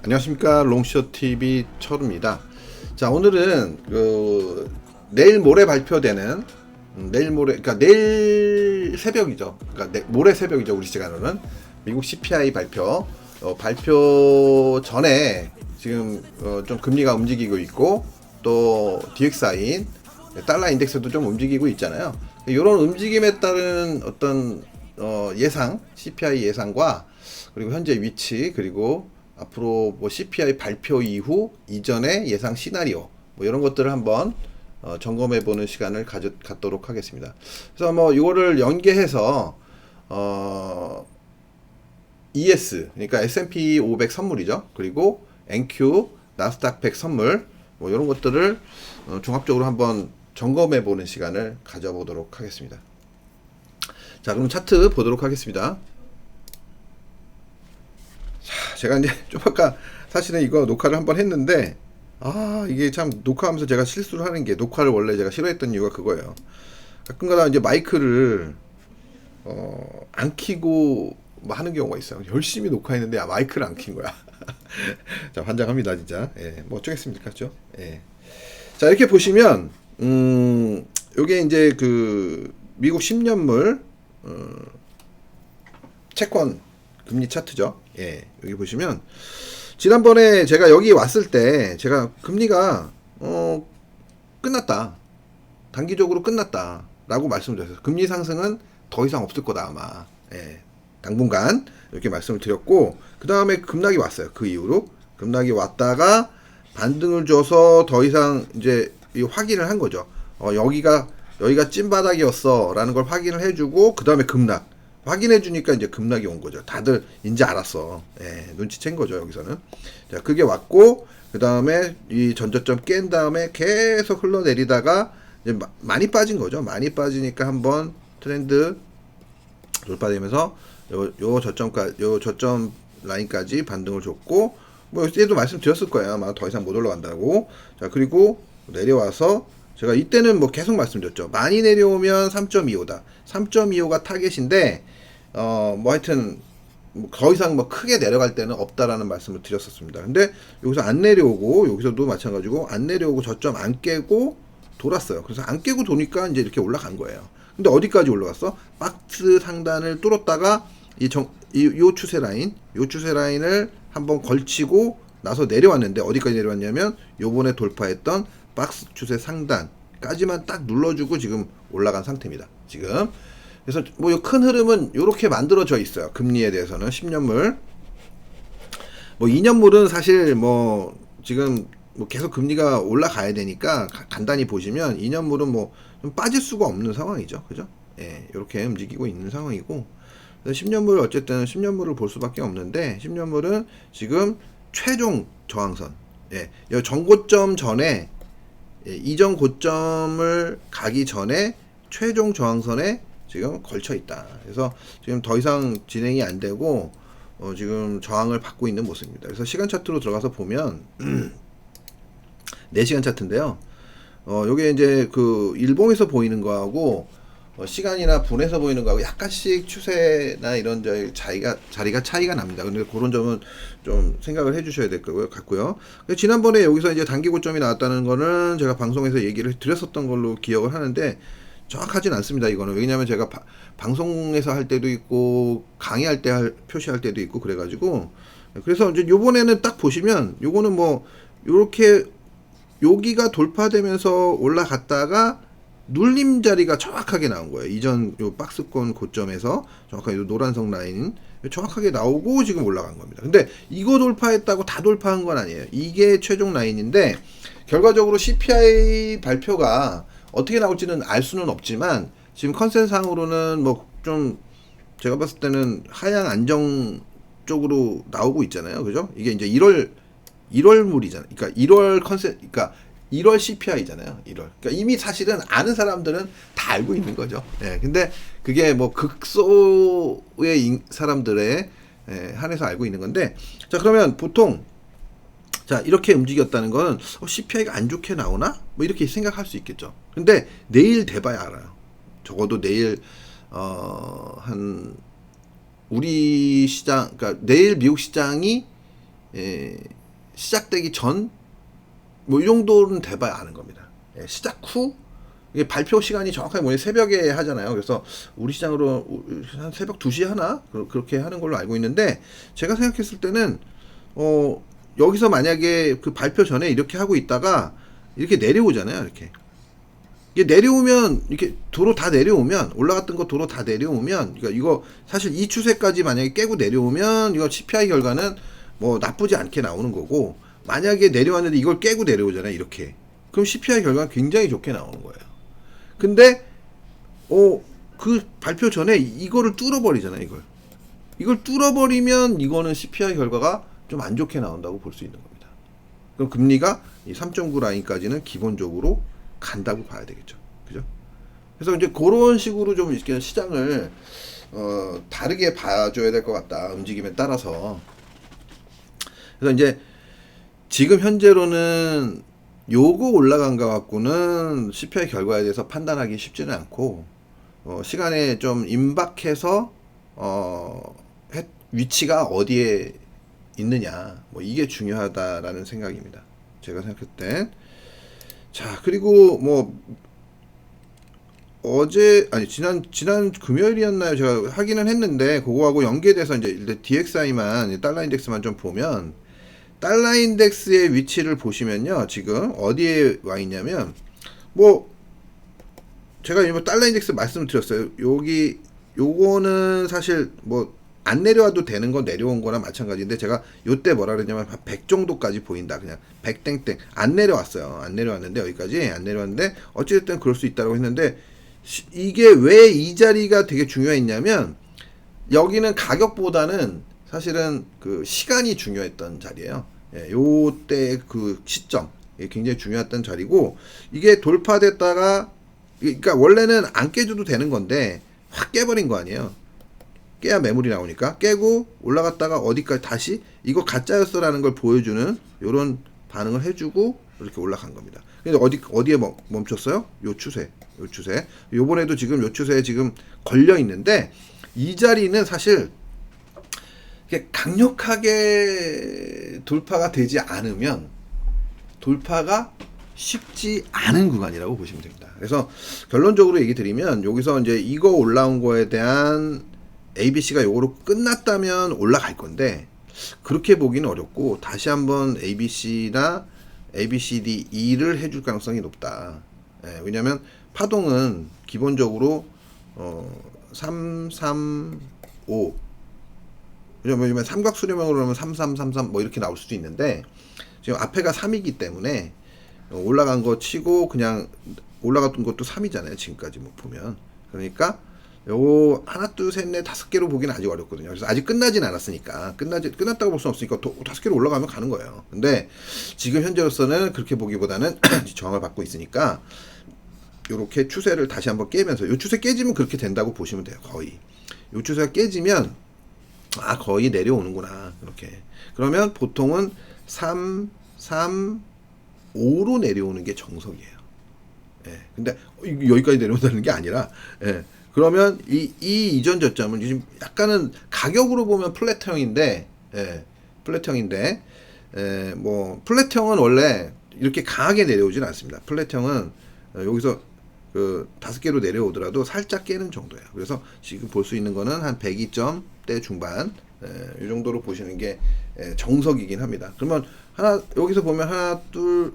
안녕하십니까, 롱숏TV 철우입니다. 자, 오늘은 내일 모레 발표되는 내일 모레, 그러니까 내일 새벽이죠. 그러니까 모레 새벽이죠, 우리 시간으로는. 미국 CPI 발표 전에 지금 좀 금리가 움직이고 있고, 또 DXI인 달러 인덱스도 좀 움직이고 있잖아요. 이런 움직임에 따른 어떤 예상, CPI 예상과 그리고 현재 위치, 그리고 앞으로 뭐 CPI 발표 이후 이전의 예상 시나리오, 뭐 이런 것들을 한번 점검해 보는 시간을 갖도록 하겠습니다. 그래서 뭐 이거를 연계해서 ES, 그러니까 S&P 500 선물이죠. 그리고 NQ, 나스닥 100 선물, 뭐 이런 것들을 종합적으로 한번 점검해 보는 시간을 가져보도록 하겠습니다. 자, 그럼 차트 보도록 하겠습니다. 자, 제가 이제 좀 아까 사실은 이거 녹화를 한번 했는데, 이게 참 녹화하면서 제가 실수를 하는 게, 녹화를 원래 제가 싫어했던 이유가 그거예요. 가끔가다 이제 마이크를 안 켜고 뭐 하는 경우가 있어요. 열심히 녹화했는데 마이크를 안 킨 거야. 자, 환장합니다 진짜. 예, 뭐 어쩌겠습니까, 죠? 예. 자, 이렇게 보시면 요게 이제 그 미국 10년물 채권 금리 차트죠. 예, 여기 보시면 지난번에 제가 여기 왔을 때 제가 금리가 끝났다, 단기적으로 끝났다 라고 말씀을 드렸어요. 금리 상승은 더 이상 없을 거다 아마. 예, 당분간 이렇게 말씀을 드렸고, 그 다음에 급락이 왔어요. 그 이후로 급락이 왔다가 반등을 줘서 더 이상 이제 확인을 한 거죠. 여기가 찐바닥이었어 라는 걸 확인을 해주고, 그 다음에 급락 확인해 주니까 이제 급락이 온 거죠. 다들 이제 알았어. 예, 눈치챈 거죠, 여기서는. 자, 그게 왔고, 그 다음에 이 전저점 깬 다음에 계속 흘러내리다가 이제 많이 빠진 거죠. 많이 빠지니까 한번 트렌드 돌파되면서 요 저점 라인까지 반등을 줬고, 뭐 이때도 말씀드렸을 거예요. 아마 더 이상 못 올라간다고. 자, 그리고 내려와서 제가 이때는 뭐 계속 말씀드렸죠. 많이 내려오면 3.25다. 3.25가 타겟인데, 뭐 하여튼 더 이상 뭐 크게 내려갈 때는 없다라는 말씀을 드렸었습니다. 근데 여기서 안 내려오고, 여기서도 마찬가지고 안 내려오고 저점 안 깨고 돌았어요. 그래서 안 깨고 도니까 이제 이렇게 올라간 거예요. 근데 어디까지 올라갔어? 박스 상단을 뚫었다가 요 추세 라인을 한번 걸치고 나서 내려왔는데, 어디까지 내려왔냐면 요번에 돌파했던 박스 추세 상단까지만 딱 눌러주고 지금 올라간 상태입니다. 지금. 그래서 뭐 이 큰 흐름은 이렇게 만들어져 있어요. 금리에 대해서는 10년물, 뭐 2년물은 사실 뭐 지금 뭐 계속 금리가 올라가야 되니까 간단히 보시면 2년물은 뭐 좀 빠질 수가 없는 상황이죠. 그죠? 예, 이렇게 움직이고 있는 상황이고, 10년물 어쨌든 10년물을 볼 수밖에 없는데, 10년물은 지금 최종 저항선, 예, 전고점 전에, 예, 이전 고점을 가기 전에 최종 저항선에 지금 걸쳐 있다. 그래서 지금 더 이상 진행이 안 되고 지금 저항을 받고 있는 모습입니다. 그래서 시간 차트로 들어가서 보면 4시간 차트인데요. 요게 이제 그 일봉에서 보이는 거하고 시간이나 분에서 보이는 거하고 약간씩 추세나 이런 자리가 차이가 납니다. 근데 그런 점은 좀 생각을 해 주셔야 될 것 같고요. 지난번에 여기서 이제 단기 고점이 나왔다는 거는 제가 방송에서 얘기를 드렸었던 걸로 기억을 하는데, 정확하진 않습니다. 이거는 왜냐하면 제가 방송에서 할 때도 있고 강의할 때 표시할 때도 있고 그래가지고, 그래서 이제 요번에는 딱 보시면 요거는 뭐 요렇게 여기가 돌파되면서 올라갔다가 눌림 자리가 정확하게 나온 거예요. 이전 요 박스권 고점에서 정확하게 요 노란색 라인 정확하게 나오고 지금 올라간 겁니다. 근데 이거 돌파했다고 다 돌파한 건 아니에요. 이게 최종 라인인데, 결과적으로 CPI 발표가 어떻게 나올지는 알 수는 없지만 지금 컨센상으로는 뭐 좀 제가 봤을 때는 하향 안정 쪽으로 나오고 있잖아요. 그죠? 이게 이제 1월물이잖아요. 그러니까 1월 CPI잖아요. 1월. 그러니까 이미 사실은 아는 사람들은 다 알고 있는 거죠. 예. 근데 그게 뭐 극소의 사람들에 한해서 알고 있는 건데, 자, 그러면 보통 자, 이렇게 움직였다는 건 CPI가 안 좋게 나오나? 뭐 이렇게 생각할 수 있겠죠. 근데 내일 돼봐야 알아요. 적어도 내일 한 우리 시장, 그러니까 내일 미국 시장이 시작되기 전 뭐 이 정도는 돼봐야 아는 겁니다. 시작 후 이게 발표 시간이 정확하게 뭐냐 새벽에 하잖아요. 그래서 우리 시장으로 한 새벽 2시에 하나 그렇게 하는 걸로 알고 있는데 제가 생각했을 때는 여기서 만약에 그 발표 전에 이렇게 하고 있다가 이렇게 내려오잖아요. 이렇게 이게 내려오면 이렇게 도로 다 내려오면 올라갔던 거 도로 다 내려오면 그러니까 이거 사실 이 추세까지 만약에 깨고 내려오면 이거 CPI 결과는 뭐 나쁘지 않게 나오는 거고 만약에 내려왔는데 이걸 깨고 내려오잖아요. 이렇게 그럼 CPI 결과가 굉장히 좋게 나오는 거예요. 근데 그 발표 전에 이거를 뚫어버리잖아요. 이걸 뚫어버리면 이거는 CPI 결과가 좀 안 좋게 나온다고 볼 수 있는 겁니다. 그럼 금리가 이 3.9 라인까지는 기본적으로 간다고 봐야 되겠죠. 그죠? 그래서 이제 그런 식으로 좀 이렇게 시장을 다르게 봐줘야 될 것 같다. 움직임에 따라서. 그래서 이제 지금 현재로는 요거 올라간 것 갖고는 CPI 결과에 대해서 판단하기 쉽지는 않고 시간에 좀 임박해서 위치가 어디에 있느냐 뭐 이게 중요하다라는 생각입니다. 제가 생각할 땐. 자, 그리고 뭐 지난 금요일이었나요? 제가 확인은 했는데 그거하고 연계돼서 이제 DXY만 달러 인덱스만 좀 보면 달러 인덱스의 위치를 보시면요. 지금 어디에 와 있냐면 뭐 제가 이거 달러 인덱스 말씀드렸어요. 요거는 사실 뭐 안 내려와도 되는 건 내려온 거나 마찬가지인데 제가 요때 뭐라 그랬냐면 100 정도까지 보인다. 그냥 100 땡땡 안 내려왔어요. 안 내려왔는데 여기까지 안 내려왔는데 어찌됐든 그럴 수 있다고 했는데 이게 왜 이 자리가 되게 중요했냐면 여기는 가격보다는 사실은 그 시간이 중요했던 자리예요. 요때 그 시점 굉장히 중요했던 자리고 이게 돌파됐다가 그러니까 원래는 안 깨줘도 되는 건데 확 깨버린 거 아니에요. 깨야 매물이 나오니까 깨고 올라갔다가 어디까지 다시 이거 가짜였어라는 걸 보여주는 요런 반응을 해주고 이렇게 올라간 겁니다. 근데 어디에 멈췄어요? 요 추세. 요번에도 지금 요 추세에 지금 걸려 있는데 이 자리는 사실 강력하게 돌파가 되지 않으면 돌파가 쉽지 않은 구간이라고 보시면 됩니다. 그래서 결론적으로 얘기 드리면 여기서 이제 이거 올라온 거에 대한 ABC가 요거로 끝났다면 올라갈 건데 그렇게 보기는 어렵고 다시 한번 ABC나 ABCDE를 해줄 가능성이 높다. 왜냐면 파동은 기본적으로 3, 3, 5 왜냐면 삼각수렴형으로 하면 3, 3, 3, 3 뭐 이렇게 나올 수도 있는데 지금 앞에가 3이기 때문에 올라간 거 치고 그냥 올라갔던 것도 3이잖아요. 지금까지 뭐 보면. 그러니까 요거 하나 둘 셋 넷 다섯 개로 보기는 아직 어렵거든요. 그래서 아직 끝나진 않았으니까 끝났다고 볼 수는 없으니까 다섯 개로 올라가면 가는 거예요. 근데 지금 현재로서는 그렇게 보기보다는 저항을 받고 있으니까 요렇게 추세를 다시 한번 깨면서 요 추세 깨지면 그렇게 된다고 보시면 돼요. 거의 요 추세가 깨지면 거의 내려오는구나 이렇게. 그러면 보통은 3, 3, 5로 내려오는 게 정석이에요. 근데 여기까지 내려온다는 게 아니라 그러면 이 이전 저점은 지금 약간은 가격으로 보면 플랫형인데 뭐 플랫형은 원래 이렇게 강하게 내려오진 않습니다. 플랫형은 여기서 그 5개로 내려오더라도 살짝 깨는 정도예요. 그래서 지금 볼 수 있는 거는 한 102점대 중반 이 정도로 보시는 게 정석이긴 합니다. 그러면 여기서 보면 하나 둘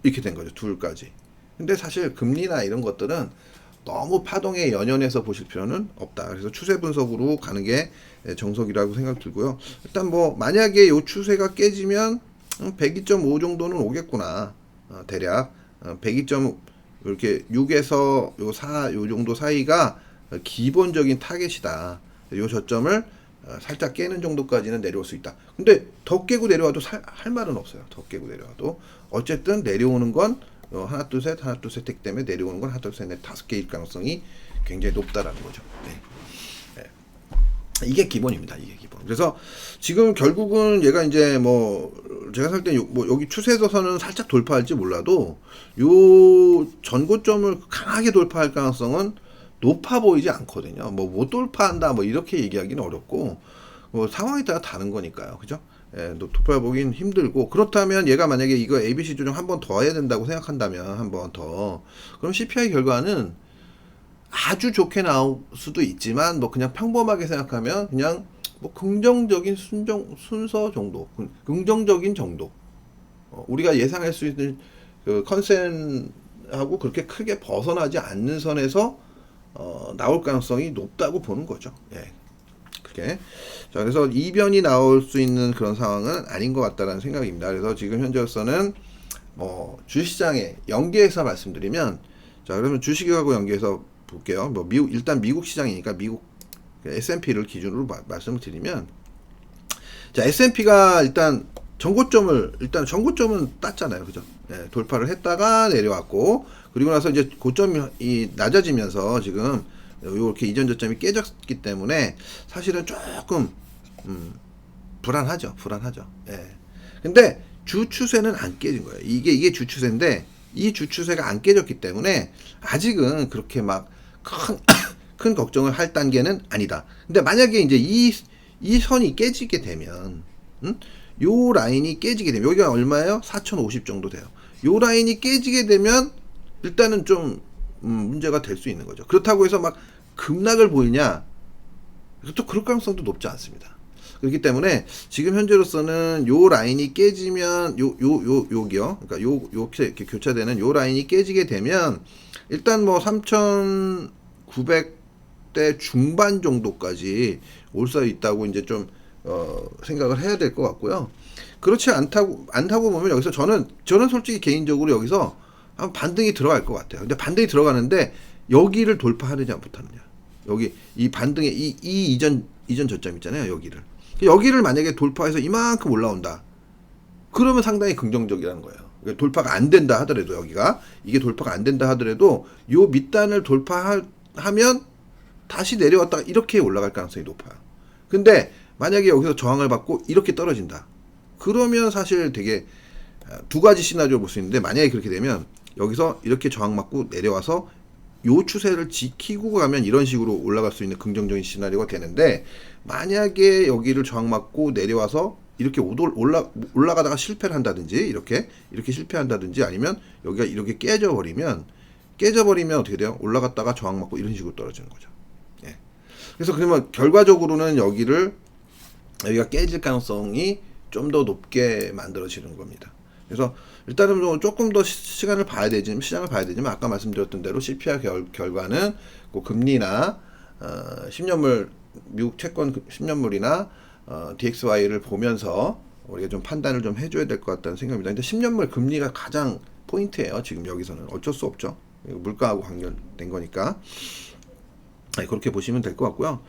이렇게 된 거죠. 둘까지. 근데 사실 금리나 이런 것들은 너무 파동에 연연해서 보실 필요는 없다. 그래서 추세 분석으로 가는 게 정석이라고 생각 들고요. 일단 뭐 만약에 이 추세가 깨지면 102.5 정도는 오겠구나. 대략 102.5 이렇게 6에서 요 4, 요 정도 사이가 기본적인 타겟이다. 요 저점을 살짝 깨는 정도까지는 내려올 수 있다. 근데 더 깨고 내려와도 할 말은 없어요. 더 깨고 내려와도 어쨌든 내려오는 건 하나 둘 셋 택 때문에 내려오는 건 하나 둘 셋 넷 5개일 가능성이 굉장히 높다라는 거죠. 이게 기본입니다. 이게 기본. 그래서 지금 결국은 얘가 이제 뭐 제가 살 때 뭐 여기 추세에서는 살짝 돌파할지 몰라도 요 전고점을 강하게 돌파할 가능성은 높아 보이지 않거든요. 뭐 못 돌파한다 뭐 이렇게 얘기하기는 어렵고 상황에 따라 다른 거니까요. 그죠? 돌파해보긴 힘들고, 그렇다면 얘가 만약에 이거 ABC 조정 한 번 더 해야 된다고 생각한다면 한 번 더, 그럼 CPI 결과는 아주 좋게 나올 수도 있지만 뭐 그냥 평범하게 생각하면 그냥 뭐 긍정적인 순서 정도, 긍정적인 정도, 우리가 예상할 수 있는 그 컨센하고 그렇게 크게 벗어나지 않는 선에서 나올 가능성이 높다고 보는 거죠. 예. 그게. 자, 그래서 이변이 나올 수 있는 그런 상황은 아닌 것 같다라는 생각입니다. 그래서 지금 현재로서는 주식시장에 연계해서 말씀드리면, 자, 그러면 주식하고 연계해서 볼게요. 뭐 일단 미국 시장이니까 미국 S&P를 기준으로 말씀을 드리면, 자, S&P가 일단 전고점은 땄잖아요. 그죠? 예, 돌파를 했다가 내려왔고, 그리고 나서 이제 고점이 낮아지면서 지금 이렇게 이전 저점이 깨졌기 때문에 사실은 조금 불안하죠. 예. 근데 주 추세는 안 깨진 거예요. 이게 주 추세인데 이 주 추세가 안 깨졌기 때문에 아직은 그렇게 막 큰 걱정을 할 단계는 아니다. 근데 만약에 이제 이 선이 깨지게 되면, 요 라인이 깨지게 되면, 여기가 얼마예요? 4050 정도 돼요. 요 라인이 깨지게 되면 일단은 좀 문제가 될 수 있는 거죠. 그렇다고 해서 막 급락을 보이냐? 또 그럴 가능성도 높지 않습니다. 그렇기 때문에 지금 현재로서는 요 라인이 깨지면 여기요. 그러니까 이렇게 교차되는 요 라인이 깨지게 되면 일단 뭐 3900대 중반 정도까지 올 수 있다고 이제 좀 생각을 해야 될 것 같고요. 그렇지 않다고 보면 여기서 저는 솔직히 개인적으로 여기서 한 반등이 들어갈 것 같아요. 근데 반등이 들어가는데 여기를 돌파하느냐 못하느냐. 여기 이 반등의 이 이전 저점 있잖아요. 여기를 만약에 돌파해서 이만큼 올라온다. 그러면 상당히 긍정적이라는 거예요. 그러니까 돌파가 안 된다 하더라도 이게 돌파가 안 된다 하더라도 요 밑단을 돌파하면 다시 내려왔다가 이렇게 올라갈 가능성이 높아요. 근데 만약에 여기서 저항을 받고 이렇게 떨어진다. 그러면 사실 되게 두 가지 시나리오를 볼 수 있는데, 만약에 그렇게 되면 여기서 이렇게 저항받고 내려와서 요 추세를 지키고 가면 이런 식으로 올라갈 수 있는 긍정적인 시나리오가 되는데, 만약에 여기를 저항받고 내려와서 이렇게 올라가다가 실패를 한다든지 이렇게 실패한다든지, 아니면 여기가 이렇게 깨져버리면 어떻게 돼요? 올라갔다가 저항받고 이런 식으로 떨어지는 거죠. 예. 그래서 그러면 결과적으로는 여기가 깨질 가능성이 좀 더 높게 만들어지는 겁니다. 그래서 일단은 뭐 조금 더 시장을 봐야 되지만 아까 말씀드렸던 대로 CPI 결과는 그 금리나 10년물 미국 채권 10년물이나 DXY를 보면서 우리가 좀 판단을 좀 해줘야 될 것 같다는 생각입니다. 근데 10년물 금리가 가장 포인트예요. 지금 여기서는 어쩔 수 없죠. 물가하고 관련된 거니까. 그렇게 보시면 될 것 같고요.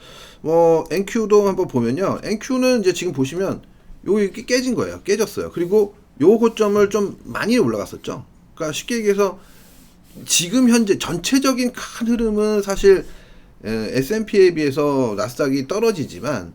뭐 NQ도 한번 보면요. NQ는 이제 지금 보시면 여기 깨진 거예요. 깨졌어요. 그리고 요 고점을 좀 많이 올라갔었죠. 그러니까 쉽게 얘기해서 지금 현재 전체적인 큰 흐름은 사실 S&P에 비해서 나스닥이 떨어지지만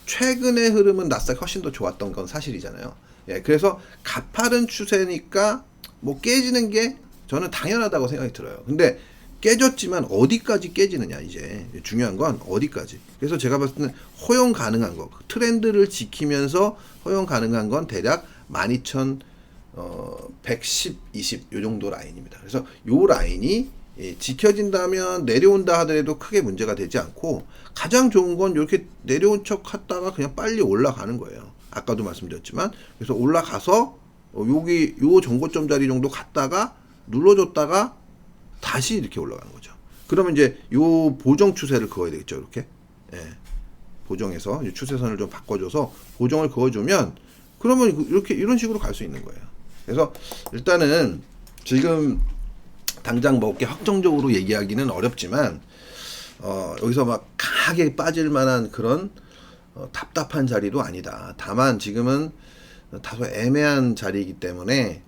최근의 흐름은 나스닥이 훨씬 더 좋았던 건 사실이잖아요. 예, 그래서 가파른 추세니까 뭐 깨지는 게 저는 당연하다고 생각이 들어요. 근데 깨졌지만 어디까지 깨지느냐, 이제 중요한 건 어디까지. 그래서 제가 봤을 때는 허용 가능한 거, 트렌드를 지키면서 허용 가능한 건 대략 12,110, 20 요 정도 라인입니다. 그래서 요 라인이 지켜진다면 내려온다 하더라도 크게 문제가 되지 않고, 가장 좋은 건 이렇게 내려온 척 하다가 그냥 빨리 올라가는 거예요. 아까도 말씀드렸지만, 그래서 올라가서 여기 요 정고점 자리 정도 갔다가 눌러줬다가 다시 이렇게 올라가는 거죠. 그러면 이제 요 보정 추세를 그어야 되겠죠. 이렇게. 예. 보정해서 추세선을 좀 바꿔줘서 보정을 그어주면, 그러면 이런 식으로 갈 수 있는 거예요. 그래서 일단은 지금 당장 뭐 이렇게 확정적으로 얘기하기는 어렵지만, 여기서 막 강하게 빠질 만한 그런 답답한 자리도 아니다. 다만 지금은 다소 애매한 자리이기 때문에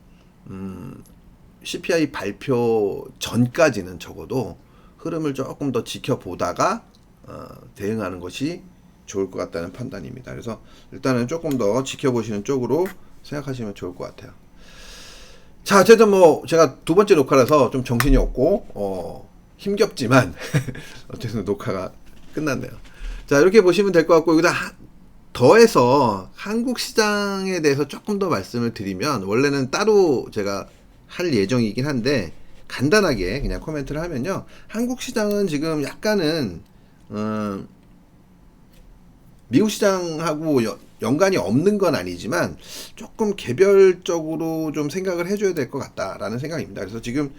CPI 발표 전까지는 적어도 흐름을 조금 더 지켜보다가 대응하는 것이 좋을 것 같다는 판단입니다. 그래서 일단은 조금 더 지켜보시는 쪽으로 생각하시면 좋을 것 같아요. 자, 어쨌든 뭐 제가 두 번째 녹화라서 좀 정신이 없고 힘겹지만 어쨌든 녹화가 끝났네요. 자, 이렇게 보시면 될 것 같고, 여기다 더해서 한국 시장에 대해서 조금 더 말씀을 드리면, 원래는 따로 제가 할 예정이긴 한데 간단하게 그냥 코멘트를 하면요, 한국 시장은 지금 약간은 미국 시장하고 연관이 없는 건 아니지만 조금 개별적으로 좀 생각을 해줘야 될 것 같다라는 생각입니다. 그래서 지금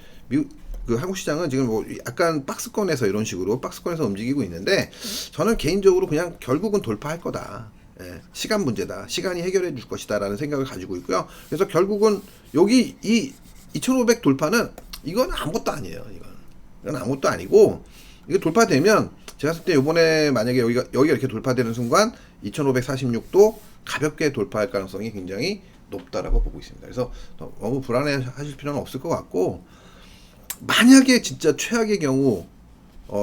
그 한국 시장은 지금 뭐 약간 박스권에서 이런 식으로 박스권에서 움직이고 있는데, 저는 개인적으로 그냥 결국은 돌파할 거다. 예, 시간 문제다. 시간이 해결해 줄 것이다라는 생각을 가지고 있고요. 그래서 결국은 여기 이 2500 돌파는 이건 아무것도 아니에요. 이건 아무것도 아니고, 이거 돌파되면 제가 봤을 때 요번에 만약에 여기가 이렇게 돌파되는 순간 2546도 가볍게 돌파할 가능성이 굉장히 높다라고 보고 있습니다. 그래서 너무 불안해 하실 필요는 없을 것 같고, 만약에 진짜 최악의 경우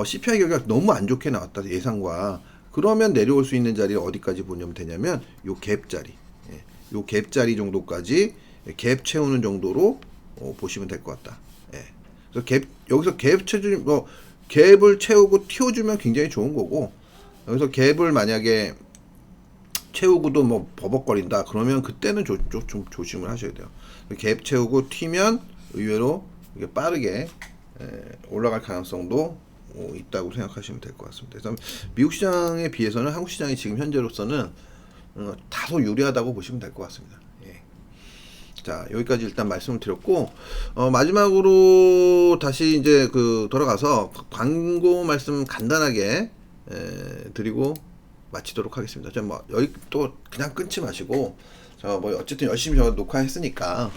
CPI 결과가 너무 안 좋게 나왔다, 예상과, 그러면 내려올 수 있는 자리를 어디까지 보냐면 되냐면 요 갭 자리, 요 갭 자리 정도까지 갭 채우는 정도로 보시면 될 것 같다. 예. 그래서 여기서 갭 채주 갭을 채우고 튀어주면 굉장히 좋은 거고, 여기서 갭을 만약에 채우고도 뭐 버벅거린다 그러면 그때는 좀 조심을 하셔야 돼요. 갭 채우고 튀면 의외로 이게 빠르게 올라갈 가능성도 있다고 생각하시면 될 것 같습니다. 그래서 미국 시장에 비해서는 한국 시장이 지금 현재로서는 다소 유리하다고 보시면 될 것 같습니다. 예. 자, 여기까지 일단 말씀을 드렸고, 마지막으로 다시 이제 돌아가서 광고 말씀 간단하게 드리고 마치도록 하겠습니다. 뭐 여기 또 그냥 끊지 마시고, 뭐 어쨌든 열심히 저 녹화했으니까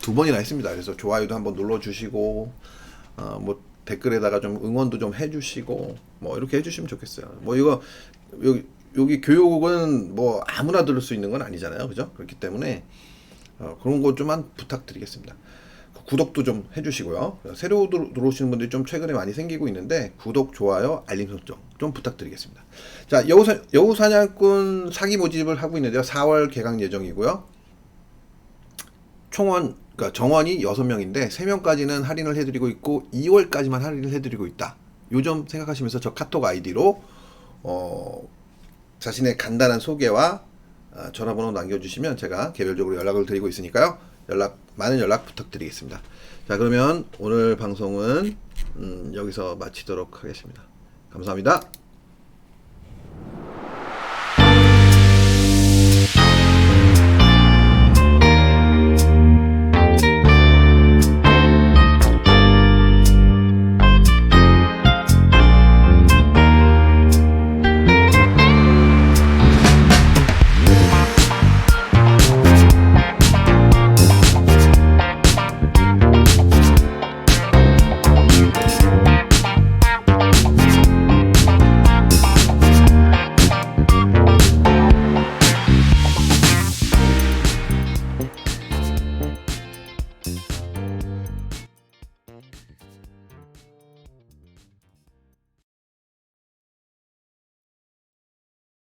2번이나 했습니다. 그래서 좋아요도 한번 눌러주시고, 뭐 댓글에다가 좀 응원도 좀 해주시고, 뭐 이렇게 해주시면 좋겠어요. 뭐 이거 여기 교육은 뭐 아무나 들을 수 있는 건 아니잖아요, 그죠? 그렇기 때문에 그런 거 좀만 부탁드리겠습니다. 구독도 좀 해주시고요. 새로 들어오시는 분들이 좀 최근에 많이 생기고 있는데, 구독, 좋아요, 알림 설정 좀 부탁드리겠습니다. 자, 여우 사냥꾼 사기 모집을 하고 있는데요. 4월 개강 예정이고요. 총원, 그러니까 정원이 6명인데 3명까지는 할인을 해드리고 있고 2월까지만 할인을 해드리고 있다. 요 점 생각하시면서 저 카톡 아이디로 자신의 간단한 소개와 전화번호 남겨주시면 제가 개별적으로 연락을 드리고 있으니까요. 많은 연락 부탁드리겠습니다. 자, 그러면 오늘 방송은 여기서 마치도록 하겠습니다. 감사합니다.